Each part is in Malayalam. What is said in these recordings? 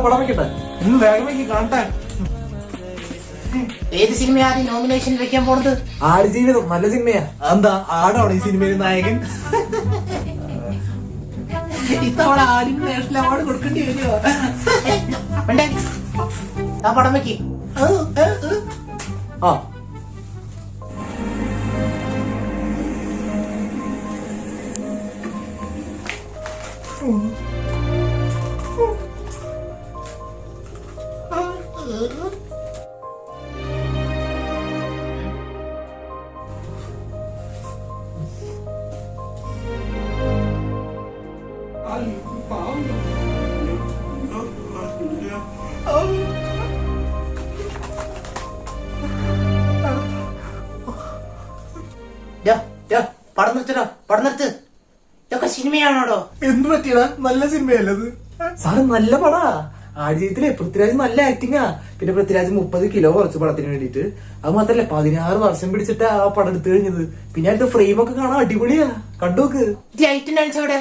പടം വെക്കട്ടെ, ഇന്ന് വേഗം വെക്കി കാണട്ടെ. ഏത് സിനിമയാണ് നോമിനേഷൻ വെക്കാൻ പോണത്? ആടുജീവിതം നല്ല സിനിമയാ. എന്താ ആടാണ് ഈ സിനിമയിൽ നായകൻ? ഇത്തവണ ആടിന് നാഷണൽ അവാർഡ് കൊടുക്കേണ്ടി വരുമോ? ആ പടം വെക്കി. ആ പടം നിർത്തടോ, പടം നിർത്ത്. ഇതൊക്കെ സിനിമയാണോടോ? എന്ത് പറ്റിയടാ? നല്ല സിനിമയല്ലത് സാറ്, നല്ല പടാ. ആടുജീവിതത്തിലെ പൃഥ്വിരാജ് നല്ല ആക്ടിങ്ങാ. പിന്നെ പൃഥ്വിരാജ് 30 കിലോ കുറച്ച് പടത്തിന് വേണ്ടിട്ട്. അത് മാത്രല്ല 16 വർഷം പിടിച്ചിട്ട് ആ പടം എടുത്തു കഴിഞ്ഞത്. പിന്നെ അടുത്ത ഫ്രെയിം ഒക്കെ കാണാൻ അടിപൊളിയാ, കണ്ടുനോക്ക്. ലൈറ്റിനവിടെ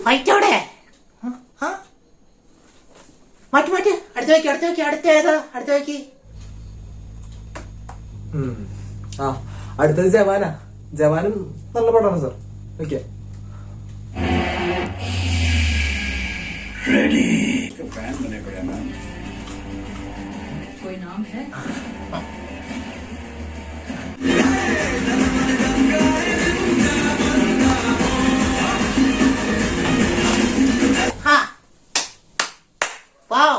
ഫൈറ്റോടെ മാറ്റി മാറ്റി അടുത്ത വയ്ക്കി, അടുത്ത വയ്ക്കി. അടുത്ത ഏതാ? അടുത്ത വയ്ക്കി. ആ അടുത്തത് ജവാനാ. ജവാനും നല്ല പടമാണ് സാർ. ഓക്കെ फैन बने पड़े ना. कोई नाम है? हाँ, वाओ,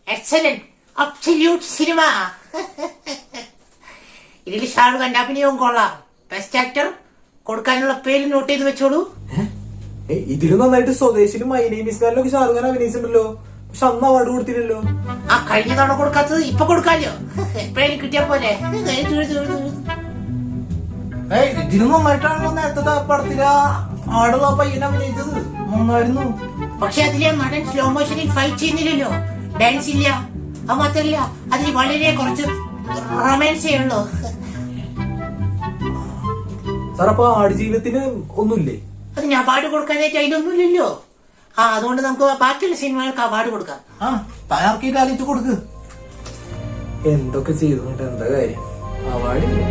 एक्सेलेंट, अब्सोल्यूट सिनेमा. ഇതിൽ ഷാരൂഖ് ഖാന്റെ അഭിനയവും കൊള്ളാം. ബെസ്റ്റ് ആക്ടർ കൊടുക്കാനുള്ള പേര് നോട്ട് ചെയ്ത് വെച്ചോളൂ. ഇതിലും നന്നായിട്ട് സ്വദേശിലും മൈ നെയിം ഈസ് ഗാനിലൊക്കെ ഷാരൂഖ് ഖാൻ അഭിനയിച്ചിട്ടുണ്ടല്ലോ. പക്ഷെ അന്ന് അവാർഡ് കൊടുത്തില്ലല്ലോ. ആ കഴിഞ്ഞ തവണ കൊടുക്കാത്തത് ഇപ്പൊ കൊടുക്കാലോ. എപ്പോഴും കിട്ടിയ പോലെ. ഇതിലും നന്നായിട്ടാണല്ലോ നേരത്തെ പടത്തില ആടുള്ള പയ്യനെ അഭിനയിച്ചത്. നന്നായിരുന്നു. പക്ഷെ അതിലെ നടൻ സ്ലോ മോഷനിൽ ഫൈറ്റ് ചെയ്യുന്നില്ലല്ലോ, ഡാൻസ് ഇല്ല. അത് മാത്രല്ല അതിൽ വളരെ കുറച്ച് റൊമാൻസേ ഉള്ളൂ. സാർ അപ്പൊ ആടുജീവിതത്തിന് ഒന്നുമില്ലേ? അത് ഞാൻ അവാർഡ് കൊടുക്കാനായിട്ട് അതിലൊന്നുമില്ലല്ലോ. ആ അതുകൊണ്ട് നമുക്ക് ബാക്കിയുള്ള സിനിമകൾക്ക് അവാർഡ് കൊടുക്കാം. ആ തയ്യാറാക്കിയിട്ട് ആലോചിച്ച് കൊടുക്ക്. എന്തൊക്കെ ചെയ്തുകൊണ്ട് എന്താ കാര്യം? അവാർഡില്ലേ?